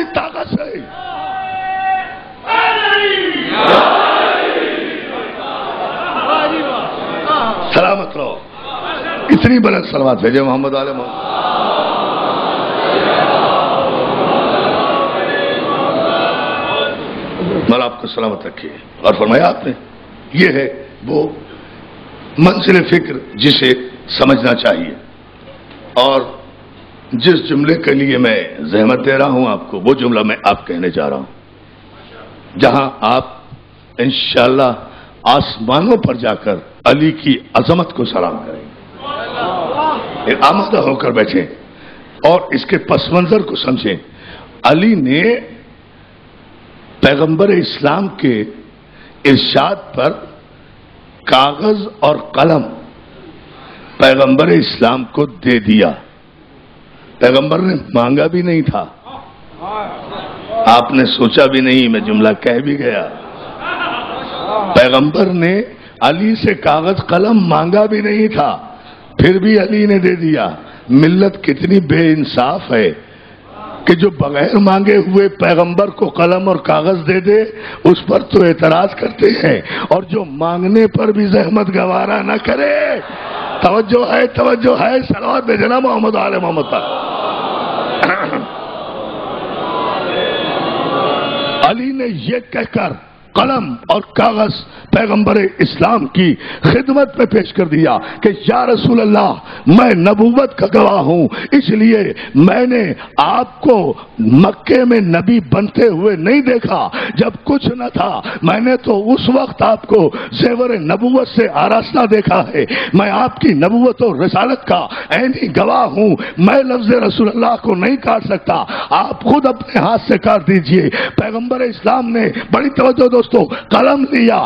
پوری طاقت سے سلامت رہو. اتنی بلند سلوات بھیجے محمد آل محمد. مولا آپ کو سلامت رکھیے. اور فرمایا آپ نے یہ ہے وہ منزل فکر جسے سمجھنا چاہیے. اور جس جملے کے لیے میں زحمت دے رہا ہوں آپ کو، وہ جملہ میں آپ کہنے جا رہا ہوں، جہاں آپ انشاءاللہ آسمانوں پر جا کر علی کی عظمت کو سلام کریں گے. آمادہ ہو کر بیٹھیں اور اس کے پس منظر کو سمجھیں. علی نے پیغمبر اسلام کے ارشاد پر کاغذ اور قلم پیغمبر اسلام کو دے دیا. پیغمبر نے مانگا بھی نہیں تھا، آپ نے سوچا بھی نہیں، میں جملہ کہہ بھی گیا. پیغمبر نے علی سے کاغذ قلم مانگا بھی نہیں تھا، پھر بھی علی نے دے دیا. ملت کتنی بے انصاف ہے کہ جو بغیر مانگے ہوئے پیغمبر کو قلم اور کاغذ دے دے، اس پر تو اعتراض کرتے ہیں، اور جو مانگنے پر بھی زحمت گوارا نہ کرے. توجہ ہے، توجہ ہے. صلوات بھیجنا محمد آل محمد پر. علی نے یہ کہہ کر قلم اور کاغذ پیغمبر اسلام کی خدمت میں پیش کر دیا کہ یا رسول اللہ، میں نبوت کا گواہ ہوں، اس لیے میں نے آپ کو مکے میں نبی بنتے ہوئے نہیں دیکھا جب کچھ نہ تھا. میں نے تو اس وقت آپ کو زیور نبوت سے آراستہ دیکھا ہے. میں آپ کی نبوت و رسالت کا عینی گواہ ہوں. میں لفظ رسول اللہ کو نہیں کاٹ سکتا، آپ خود اپنے ہاتھ سے کاٹ دیجئے. پیغمبر اسلام نے بڑی توجہ دوستو، قلم لیا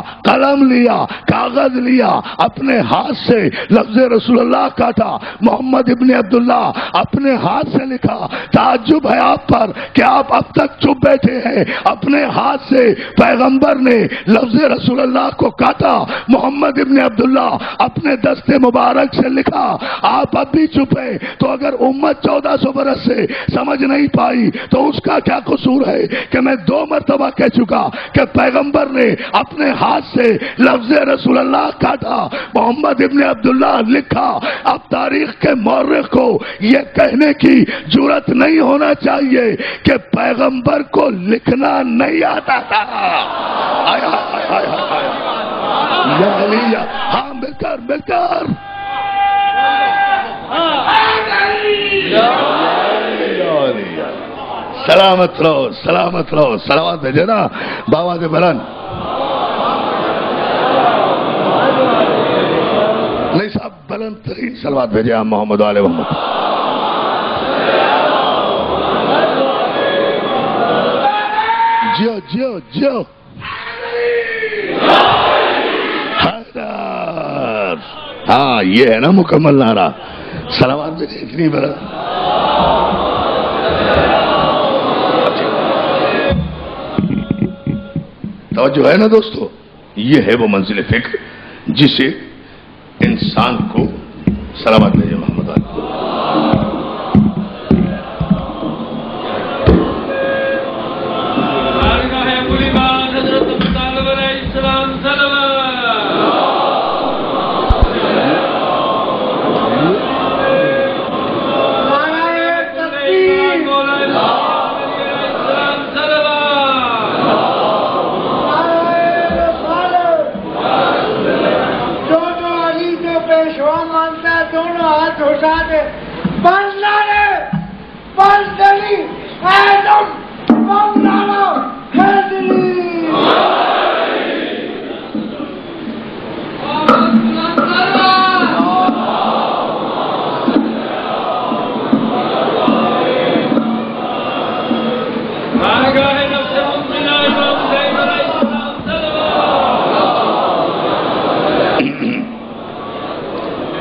کاغذ لیا، اپنے ہاتھ سے لفظ رسول اللہ کاٹا. محمد ابن عبداللہ اپنے ہاتھ سے لکھا. تعجب ہے آپ پر کہ آپ اب تک چپ بیٹھے ہیں. اپنے ہاتھ سے پیغمبر نے لفظ رسول اللہ کو کاٹا. محمد ابن عبداللہ اپنے دست مبارک سے لکھا. آپ اب بھی چپ ہیں. تو اگر امت 1400 برس سے سمجھ نہیں پائی تو اس کا کیا قصور ہے کہ میں 2 مرتبہ کہہ چکا کہ پیغمبر نے اپنے ہاتھ سے لفظ رسول اللہ کاٹا، محمد ابن عبداللہ لکھا. اب تاریخ کے مورخ کو یہ کہنے کی جرات نہیں ہونا چاہیے کہ پیغمبر کو لکھنا نہیں آتا تھا. ہاں مل کر سلامت رہو. سلامت بھیجے نا بابا دے بلند. نہیں صاحب، بلند ترین سلوات بھیجے آپ محمد آل محمد. جیو حیدر. ہاں یہ ہے نا مکمل نعرہ. سلامات بھیجے اتنی بلند. توجہ ہے نا دوستو، یہ ہے وہ منزل فکر جسے انسان کو سلامت بھیجے محمد آل.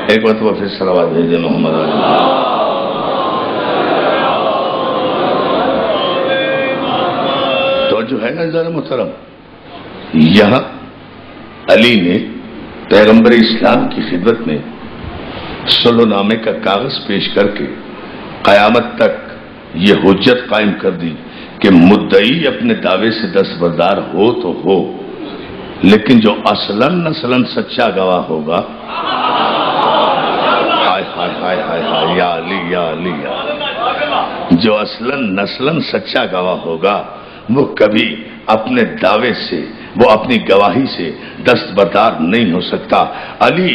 ایک مرتبہ پھر صلوات بھیجے محمد علی. تو جو ہے نا عزیزان محترم، یہاں علی نے پیغمبر اسلام کی خدمت میں صلح نامے کا کاغذ پیش کر کے قیامت تک یہ حجت قائم کر دی کہ مدعی اپنے دعوے سے دستبردار ہو تو ہو، لیکن جو اصلاً نسلاً سچا گواہ ہوگا، ہائے ہائے ہائے ہائے ہائے یا علی یا علی یا علی، جو اصلاً نسلاً سچا گواہ ہوگا وہ کبھی اپنے دعوے سے، وہ اپنی گواہی سے دستبردار نہیں ہو سکتا۔ علی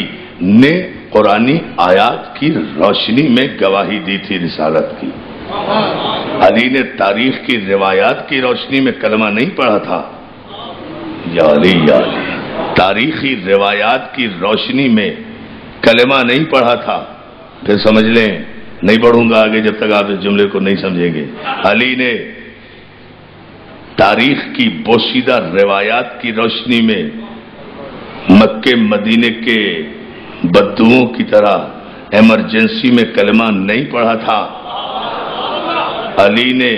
نے قرآنی آیات کی روشنی میں گواہی دی تھی رسالت کی۔ علی نے تاریخ کی روایات کی روشنی میں کلمہ نہیں پڑھا تھا، یا علی یا علی، تاریخی روایات کی روشنی میں کلمہ نہیں پڑھا تھا۔ پھر سمجھ لیں، نہیں پڑھوں گا آگے جب تک آپ اس جملے کو نہیں سمجھیں گے۔ علی نے تاریخ کی پوشیدہ روایات کی روشنی میں مکے مدینے کے بددوؤں کی طرح ایمرجنسی میں کلمہ نہیں پڑھا تھا۔ علی نے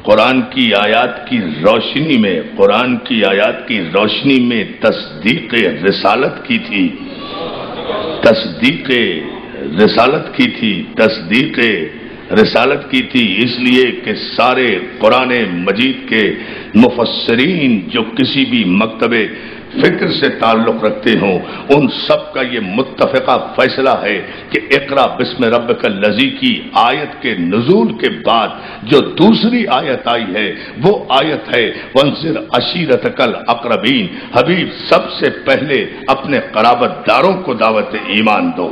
قرآن کی آیات کی روشنی میں، قرآن کی آیات کی روشنی میں تصدیق رسالت کی تھی، تصدیق رسالت کی تھی، تصدیق رسالت کی تھی، اس لیے کہ سارے قرآن مجید کے مفسرین جو کسی بھی مکتب فکر سے تعلق رکھتے ہوں، ان سب کا یہ متفقہ فیصلہ ہے کہ اقرا بسم ربک الذی کی آیت کے نزول کے بعد جو دوسری آیت آئی ہے وہ آیت ہے وانذر عشیرتک الاقربین، حبیب سب سے پہلے اپنے قرابت داروں کو دعوت ایمان دو۔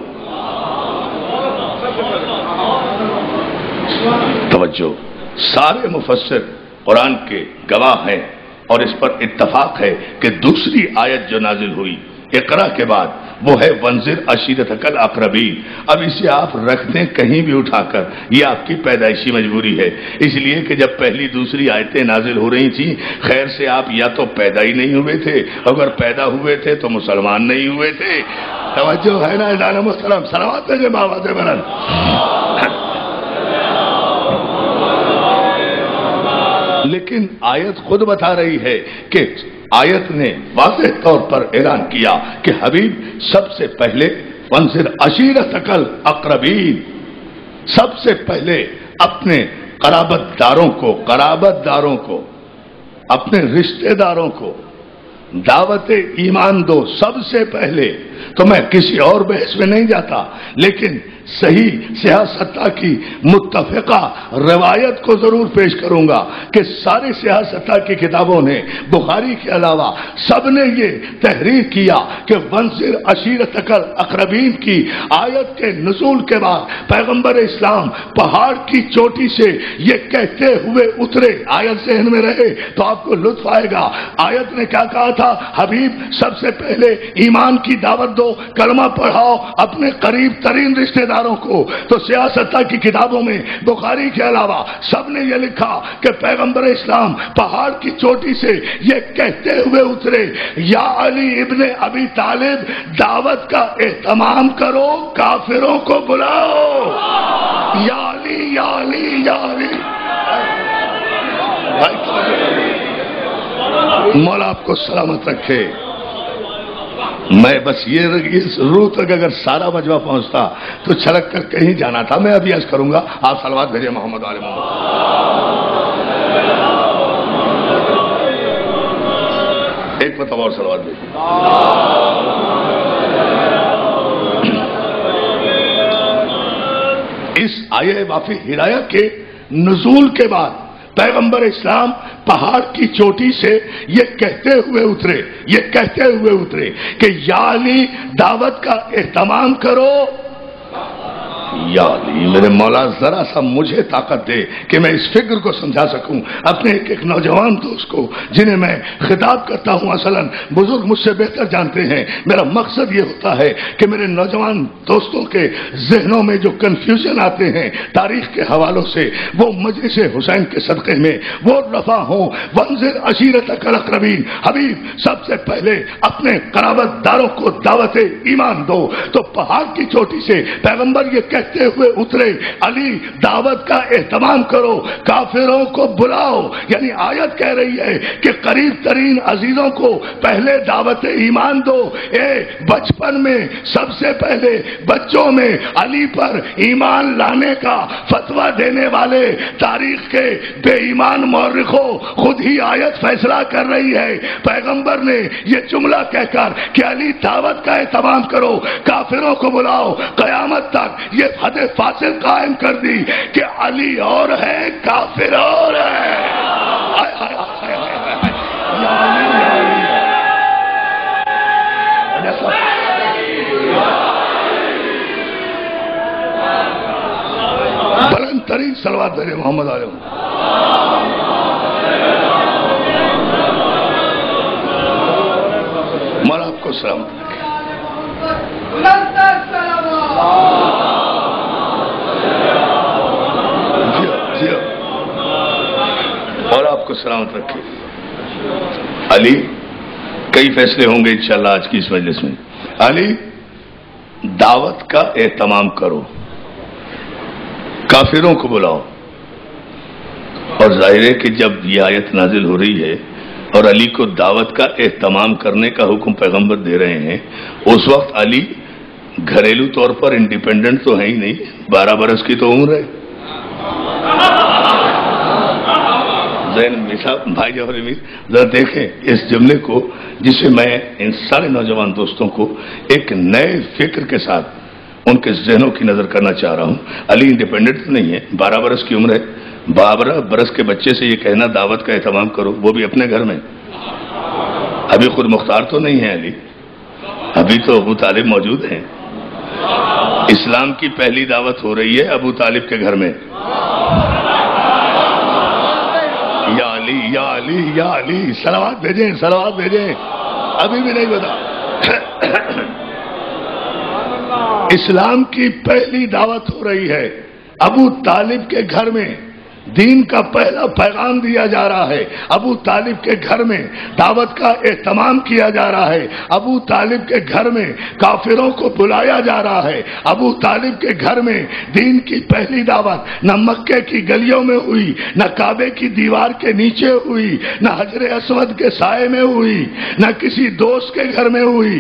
توجہ، سارے مفسر قرآن کے گواہ ہیں اور اس پر اتفاق ہے کہ دوسری آیت جو نازل ہوئی اقرا کے بعد وہ ہے وانذر عشیرتک الاقربین۔ اب اسے آپ رکھ دیں کہیں بھی اٹھا کر، یہ آپ کی پیدائشی مجبوری ہے، اس لیے کہ جب پہلی دوسری آیتیں نازل ہو رہی تھیں، خیر سے آپ یا تو پیدا ہی نہیں ہوئے تھے، اگر پیدا ہوئے تھے تو مسلمان نہیں ہوئے تھے۔ توجہ ہے نا اذان مسلم، صلوات ہے بابا سے بلند۔ لیکن آیت خود بتا رہی ہے کہ آیت نے واضح طور پر اعلان کیا کہ حبیب سب سے پہلے وانذر عشیرتک الاقربین، سب سے پہلے اپنے قرابت داروں کو، اپنے رشتہ داروں کو دعوت ایمان دو سب سے پہلے۔ تو میں کسی اور بحث میں نہیں جاتا، لیکن صحیح سیاستہ کی متفقہ روایت کو ضرور پیش کروں گا کہ سارے سیاستہ کی کتابوں نے، بخاری کے علاوہ سب نے یہ تحریر کیا کہ وانذر عشیرتک الاقربین کی آیت کے نزول کے بعد پیغمبر اسلام پہاڑ کی چوٹی سے یہ کہتے ہوئے اترے۔ آیت ذہن میں رہے تو آپ کو لطف آئے گا۔ آیت نے کیا کہا تھا؟ حبیب سب سے پہلے ایمان کی دعوت دو، کلمہ پڑھاؤ اپنے قریب ترین رشتہ داروں کو۔ تو سیاستہ کی کتابوں میں بخاری کے علاوہ سب نے یہ لکھا کہ پیغمبر اسلام پہاڑ کی چوٹی سے یہ کہتے ہوئے اترے، یا علی ابن ابی طالب دعوت کا اہتمام کرو، کافروں کو بلاؤ، یا علی یا علی یا علی۔ مولا آپ کو سلامت رکھے۔ میں بس یہ روح تک اگر سارا مجمع پہنچتا تو چھلک کر کہیں جانا تھا۔ میں ابھی عرض کروں گا، آپ صلوات بھیجیں محمد علیہ محمد۔ ایک مرتبہ اور صلوات بھیجیں۔ اس آیہ وافی ہدایہ کے نزول کے بعد پیغمبر اسلام پہاڑ کی چوٹی سے یہ کہتے ہوئے اترے کہ یا علی دعوت کا اہتمام کرو، یا علی۔ میرے مولا ذرا سا مجھے طاقت دے کہ میں اس فکر کو سمجھا سکوں اپنے ایک نوجوان دوست کو جنہیں میں خطاب کرتا ہوں۔ اصلاً بزرگ مجھ سے بہتر جانتے ہیں، میرا مقصد یہ ہوتا ہے کہ میرے نوجوان دوستوں کے ذہنوں میں جو کنفیوژن آتے ہیں تاریخ کے حوالوں سے، وہ مجلس حسین کے صدقے میں وہ رفع ہوں۔ وانذر عشیرتک الاقربین، حبیب سب سے پہلے اپنے قرابت داروں کو دعوت ایمان دو۔ تو پہاڑ کی چوٹی سے پیغمبر یہ کہتے ہوئے اترے علی دعوت کا اہتمام کرو، کافروں کو بلاؤ، یعنی آیت کہہ رہی ہے کہ قریب ترین عزیزوں کو پہلے دعوت ایمان دو۔ بچپن میں سب سے پہلے بچوں میں علی پر ایمان لانے کا فتویٰ دینے والے تاریخ کے بے ایمان مورخوں خود ہی آیت فیصلہ کر رہی ہے۔ پیغمبر نے یہ جملہ کہہ کر کہ علی دعوت کا اہتمام کرو، کافروں کو بلاؤ، قیامت تک یہ حد فاصل قائم کر دی کہ علی اور ہے، کافر اور ہے۔ بلند ترین صلوات بھیجے محمد علیہ مولا آپ کو سلام جی اور آپ کو سلامت رکھے۔ علی کئی فیصلے ہوں گے انشاءاللہ آج کی اس مجلس میں۔ علی دعوت کا اہتمام کرو، کافروں کو بلاؤ۔ اور ظاہر ہے کہ جب یہ آیت نازل ہو رہی ہے اور علی کو دعوت کا اہتمام کرنے کا حکم پیغمبر دے رہے ہیں، اس وقت علی گھریلو طور پر انڈیپینڈنٹ تو ہے ہی نہیں، 12 برس کی تو عمر ہے۔ بھائی جوہر امیر ذرا دیکھیں اس جملے کو، جسے میں ان سارے نوجوان دوستوں کو ایک نئے فکر کے ساتھ ان کے ذہنوں کی نظر کرنا چاہ رہا ہوں۔ علی انڈیپینڈنٹ نہیں ہے، 12 برس کی عمر ہے۔ 12 برس کے بچے سے یہ کہنا دعوت کا اہتمام کرو، وہ بھی اپنے گھر میں۔ ابھی خود مختار تو نہیں ہے علی، ابھی تو ابو طالب موجود ہیں۔ اسلام کی پہلی دعوت ہو رہی ہے ابو طالب کے گھر میں۔ یا علی یا علی یا علی، صلوات بھیجیں، صلوات بھیجیں، ابھی بھی نہیں بتا۔ اسلام کی پہلی دعوت ہو رہی ہے ابو طالب کے گھر میں، دین کا پہلا پیغام دیا جا رہا ہے ابو طالب کے گھر میں، دعوت کا اہتمام کیا جا رہا ہے ابو طالب کے گھر میں، کافروں کو بلایا جا رہا ہے ابو طالب کے گھر میں۔ دین کی پہلی دعوت نہ مکے کی گلیوں میں ہوئی، نہ کعبے کی دیوار کے نیچے ہوئی، نہ حجر اسود کے سائے میں ہوئی، نہ کسی دوست کے گھر میں ہوئی۔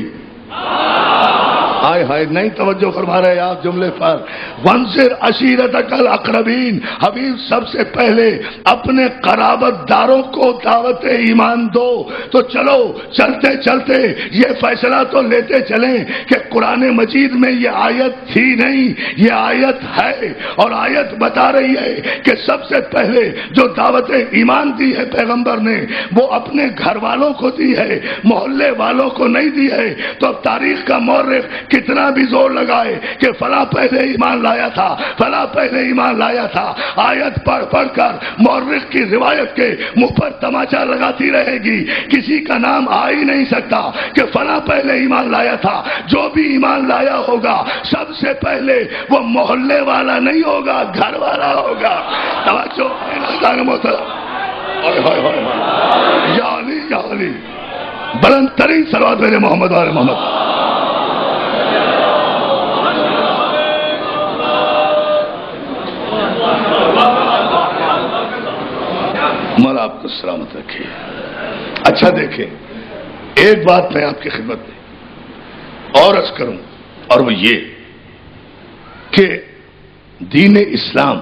ہائے ہائے نہیں توجہ فرما رہے آپ جملے پر۔ وانذر عشیرتک الاقربین، حبیب سب سے پہلے اپنے قرابت داروں کو دعوت ایمان دو۔ تو چلو چلتے چلتے یہ فیصلہ تو لیتے چلیں کہ قرآن مجید میں یہ آیت تھی نہیں، یہ آیت ہے، اور آیت بتا رہی ہے کہ سب سے پہلے جو دعوت ایمان دی ہے پیغمبر نے وہ اپنے گھر والوں کو دی ہے، محلے والوں کو نہیں دی ہے۔ تو اب تاریخ کا مورخ کتنا بھی زور لگائے کہ فلاں پہلے ایمان لایا تھا، فلاں پہلے ایمان لایا تھا، آیت پڑھ پڑھ کر مورخ کی روایت کے منہ پر تماچا لگاتی رہے گی، کسی کا نام آ ہی نہیں سکتا کہ فلاں پہلے ایمان لایا تھا۔ جو بھی ایمان لایا ہوگا سب سے پہلے وہ محلے والا نہیں ہوگا، گھر والا ہوگا۔ توجہ یا علی یا علی، بلند ترین صلوات میرے محمد اور محمد۔ مولا آپ کو سلامت رکھے۔ اچھا دیکھیں، ایک بات میں آپ کی خدمت میں اور عرض کروں، اور وہ یہ کہ دین اسلام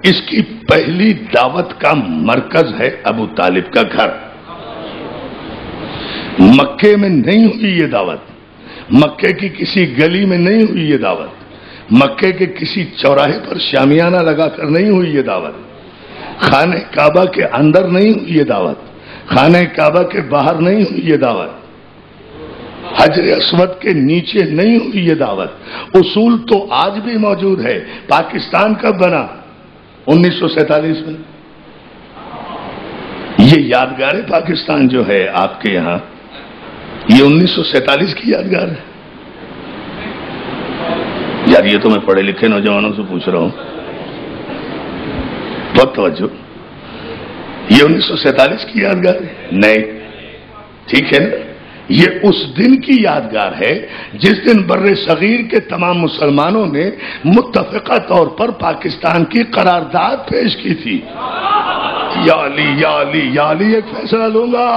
اس کی پہلی دعوت کا مرکز ہے ابو طالب کا گھر۔ مکے میں نہیں ہوئی یہ دعوت، مکے کی کسی گلی میں نہیں ہوئی یہ دعوت، مکے کے کسی چوراہے پر شامیانہ لگا کر نہیں ہوئی یہ دعوت، خانہ کعبہ کے اندر نہیں ہوئی یہ دعوت، خانہ کعبہ کے باہر نہیں ہوئی یہ دعوت، حجر اسود کے نیچے نہیں ہوئی یہ دعوت۔ اصول تو آج بھی موجود ہے۔ پاکستان کب بنا؟ 1947 میں۔ یہ یادگار پاکستان جو ہے آپ کے یہاں، یہ 1947 کی یادگار ہے۔ یار یہ تو میں پڑھے لکھے نوجوانوں سے پوچھ رہا ہوں، بہت توجہ، یہ 1947 کی یادگار ہے؟ نہیں، ٹھیک ہے نا، یہ اس دن کی یادگار ہے جس دن بر صغیر کے تمام مسلمانوں نے متفقہ طور پر پاکستان کی قرارداد پیش کی تھی۔ یا علی یا علی یا علی ایک فیصلہ لوں گا،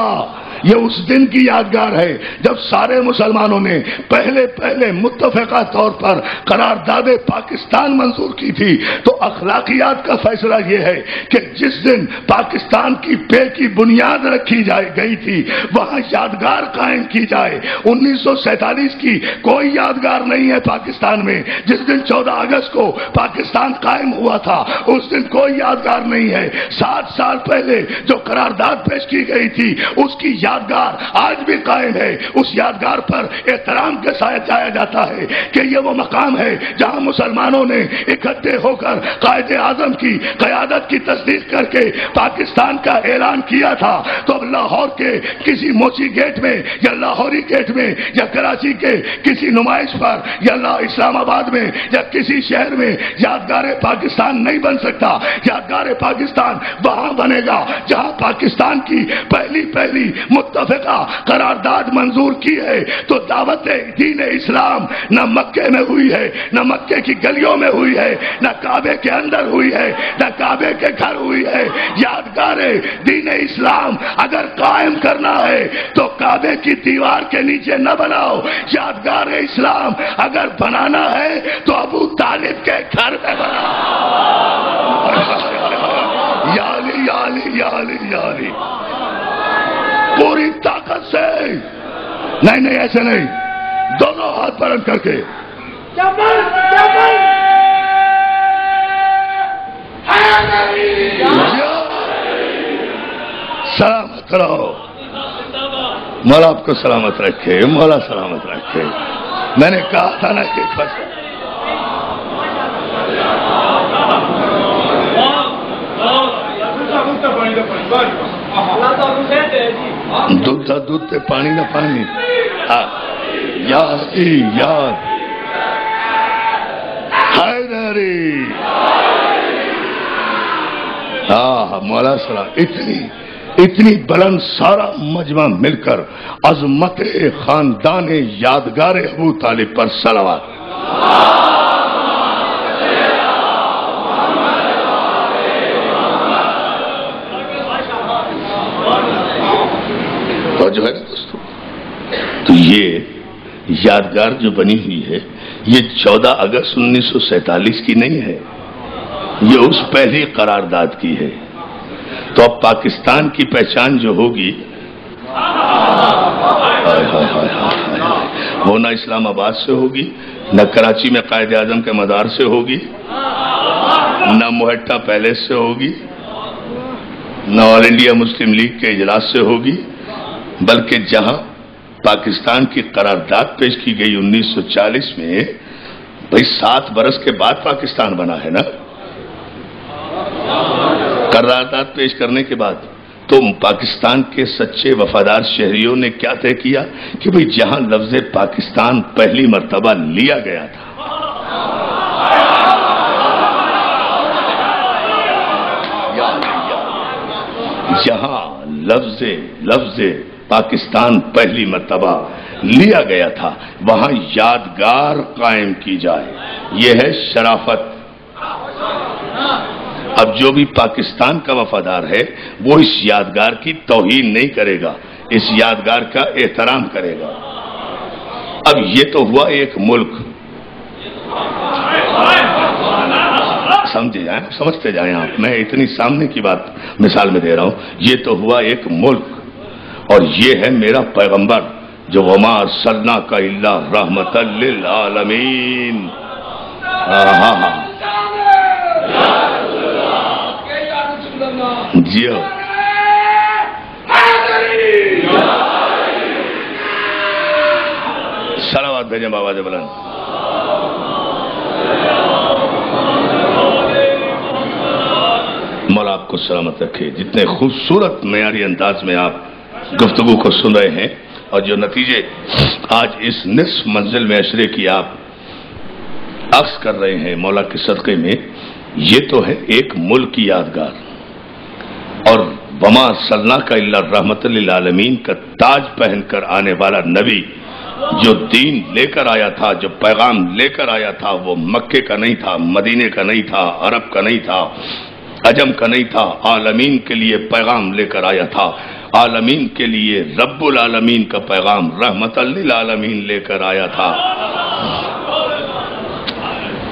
یہ اس دن کی یادگار ہے جب سارے مسلمانوں نے پہلے متفقہ طور پر قرارداد پاکستان منظور کی تھی۔ تو اخلاقیات کا فیصلہ یہ ہے کہ جس دن پاکستان کی پے کی بنیاد رکھی گئی تھی وہاں یادگار قائم کی جائے۔ 1947 کی کوئی یادگار نہیں ہے پاکستان میں۔ جس دن 14 اگست کو پاکستان قائم ہوا تھا اس دن کوئی یادگار نہیں ہے۔ 7 سال پہلے جو قرارداد پیش کی گئی تھی اس کی یادگار آج بھی قائم ہے۔ اس یادگار پر احترام کے ساتھ جایا جاتا ہے کہ یہ وہ مقام ہے جہاں مسلمانوں نے اکٹھے ہو کر قائد اعظم کی قیادت کی تصدیق کر کے پاکستان کا اعلان کیا تھا۔ تو اب لاہور کے کسی موچی گیٹ میں یا لاہوری گیٹ میں یا کراچی کے کسی نمائش پر یا اسلام آباد میں یا کسی شہر میں یادگار پاکستان نہیں بن سکتا۔ یادگار پاکستان وہاں بنے گا جہاں پاکستان کی پہلی متفقہ قرارداد منظور کی ہے۔ تو دعوت دین اسلام نہ مکے میں ہوئی ہے، نہ مکے کی گلیوں میں ہوئی ہے، نہ کعبے کے اندر ہوئی ہے، نہ کعبے کے گھر ہوئی ہے۔ یادگار دین اسلام اگر قائم کرنا ہے تو کعبے کی دیوار کے نیچے نہ بناؤ۔ یادگار اسلام اگر بنانا ہے تو ابو طالب کے گھر میں بناؤ۔ یا علی یا علی یا علی یا علی، پوری طاقت سے نہیں ایسے نہیں، دونوں ہاتھ بلند کر کے سلامت رہو۔ مولا آپ کو سلامت رکھے، مولا سلامت رکھے۔ میں نے کہا تھا نا کہ دودھ تے پانی نہ پانی۔ یاد حیدری۔ مولا سلام۔ اتنی بلند سارا مجمع مل کر عظمت خاندان یادگار ابو طالب پر صلوات۔ تو جو ہے دوستو، تو یہ یادگار جو بنی ہوئی ہے یہ 14 اگست 1947 کی نہیں ہے، یہ اس پہلی قرارداد کی ہے۔ تو اب پاکستان کی پہچان جو ہوگی وہ نہ اسلام آباد سے ہوگی، نہ کراچی میں قائد اعظم کے مزار سے ہوگی، نہ موہٹا پیلیس سے ہوگی، نہ آل انڈیا مسلم لیگ کے اجلاس سے ہوگی، بلکہ جہاں پاکستان کی قرارداد پیش کی گئی 1940 میں، بھئی 7 برس کے بعد پاکستان بنا ہے نا، قرارداد پیش کرنے کے بعد تو پاکستان کے سچے وفادار شہریوں نے کیا طے کیا کہ بھئی جہاں لفظ پاکستان پہلی مرتبہ لیا گیا تھا، جہاں لفظ پاکستان پہلی مرتبہ لیا گیا تھا وہاں یادگار قائم کی جائے۔ یہ ہے شرافت۔ اب جو بھی پاکستان کا وفادار ہے وہ اس یادگار کی توہین نہیں کرے گا، اس یادگار کا احترام کرے گا۔ اب یہ تو ہوا ایک ملک، سمجھے جائیں، سمجھتے جائیں آپ، میں اتنی سامنے کی بات مثال میں دے رہا ہوں۔ یہ تو ہوا ایک ملک، اور یہ ہے میرا پیغمبر جو وما ارسلناک الا رحمۃ للعالمین۔ جیو صلوات بھیجیں بابا جی بلند۔ مولا آپ کو سلامت رکھے۔ جتنے خوبصورت معیاری انداز میں آپ گفتگو کو سن رہے ہیں اور جو نتیجے آج اس نصف منزل میں عشرے کی آپ عکس کر رہے ہیں مولا کے صدقے میں، یہ تو ہے ایک ملک کی یادگار، اور وما ارسلناک الا رحمۃ للعالمین کا تاج پہن کر آنے والا نبی جو دین لے کر آیا تھا، جو پیغام لے کر آیا تھا، وہ مکے کا نہیں تھا، مدینے کا نہیں تھا، عرب کا نہیں تھا، عجم کا نہیں تھا، عالمین کے لیے پیغام لے کر آیا تھا، عالمین کے لیے رب العالمین کا پیغام رحمت للعالمین لے کر آیا تھا۔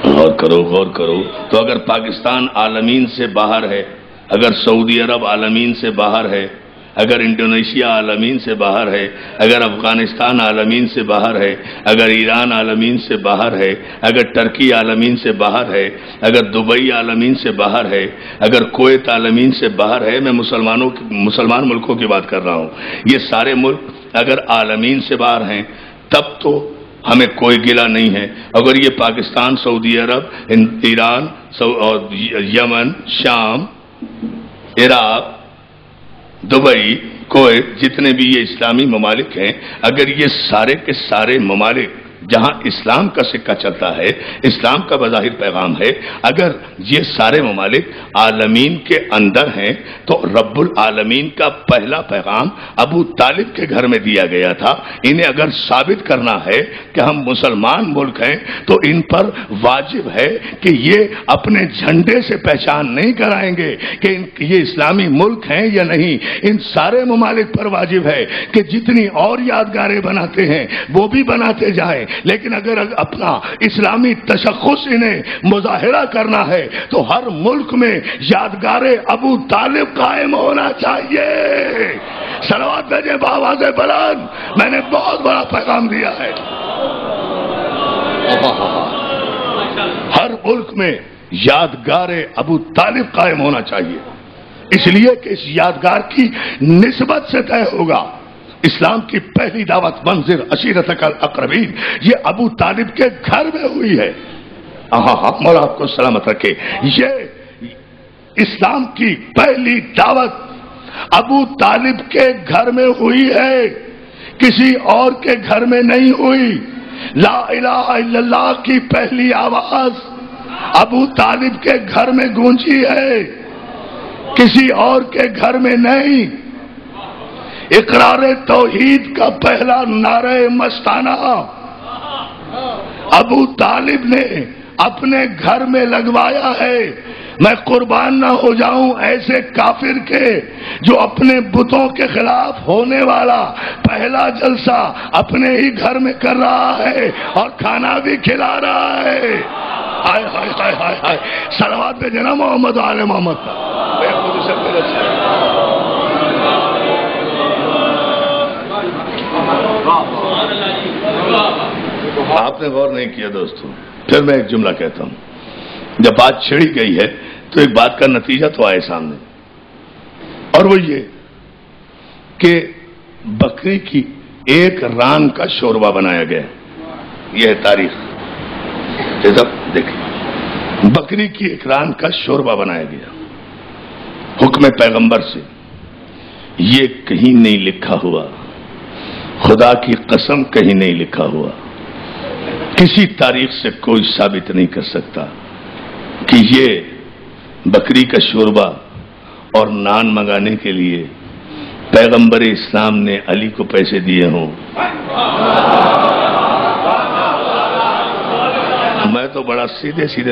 غور کرو غور کرو۔ تو اگر پاکستان عالمین سے باہر ہے، اگر سعودی عرب عالمین سے باہر ہے، اگر انڈونیشیا عالمین سے باہر ہے، اگر افغانستان عالمین سے باہر ہے، اگر ایران عالمین سے باہر ہے، اگر ٹرکی عالمین سے باہر ہے، اگر دبئی عالمین سے باہر ہے، اگر کویت عالمین سے باہر ہے، میں مسلمان ملکوں کی بات کر رہا ہوں، یہ سارے ملک اگر عالمین سے باہر ہیں تب تو ہمیں کوئی گلہ نہیں ہے۔ اگر یہ پاکستان، سعودی عرب، ایران اور یمن، شام، عراق، دبئی، کویت، جتنے بھی یہ اسلامی ممالک ہیں، اگر یہ سارے کے سارے ممالک جہاں اسلام کا سکہ چلتا ہے، اسلام کا بظاہر پیغام ہے، اگر یہ سارے ممالک عالمین کے اندر ہیں تو رب العالمین کا پہلا پیغام ابو طالب کے گھر میں دیا گیا تھا۔ انہیں اگر ثابت کرنا ہے کہ ہم مسلمان ملک ہیں تو ان پر واجب ہے کہ یہ اپنے جھنڈے سے پہچان نہیں کرائیں گے کہ یہ اسلامی ملک ہیں یا نہیں۔ ان سارے ممالک پر واجب ہے کہ جتنی اور یادگاریں بناتے ہیں وہ بھی بناتے جائیں، لیکن اگر اپنا اسلامی تشخص انہیں مظاہرہ کرنا ہے تو ہر ملک میں یادگار ابو طالب قائم ہونا چاہیے۔ صلوات بھیجیں بآواز بلند، میں نے بہت بڑا پیغام دیا ہے۔ ہر ملک میں یادگار ابو طالب قائم ہونا چاہیے، اس لیے کہ اس یادگار کی نسبت سے طے ہوگا۔ اسلام کی پہلی دعوت منذر عشیرتک الاقربین یہ ابو طالب کے گھر میں ہوئی ہے۔ مولا آپ کو سلامت رکھے۔ یہ اسلام کی پہلی دعوت ابو طالب کے گھر میں ہوئی ہے، کسی اور کے گھر میں نہیں ہوئی۔ لا الہ الا اللہ کی پہلی آواز ابو طالب کے گھر میں گونجی ہے، کسی اور کے گھر میں نہیں۔ اقرار توحید کا پہلا نعرہ مستانہ ابو طالب نے اپنے گھر میں لگوایا ہے۔ میں قربان نہ ہو جاؤں ایسے کافر کے جو اپنے بتوں کے خلاف ہونے والا پہلا جلسہ اپنے ہی گھر میں کر رہا ہے اور کھانا بھی کھلا رہا ہے۔ ہائے ہائے ہائے ہائے ہائے، صلوات پہ جنا محمد و آل محمد۔ آپ نے غور نہیں کیا دوستو، پھر میں ایک جملہ کہتا ہوں۔ جب بات چھڑی گئی ہے تو ایک بات کا نتیجہ تو آئے سامنے، اور وہ یہ کہ بکری کی ایک ران کا شوربہ بنایا گیا۔ یہ ہے تاریخ، دیکھیں، بکری کی ایک ران کا شوربہ بنایا گیا حکم پیغمبر سے۔ یہ کہیں نہیں لکھا ہوا، خدا کی قسم کہیں نہیں لکھا ہوا، کسی تاریخ سے کوئی ثابت نہیں کر سکتا کہ یہ بکری کا شوربہ اور نان منگانے کے لیے پیغمبر اسلام نے علی کو پیسے دیے ہوں۔ میں تو بڑا سیدھے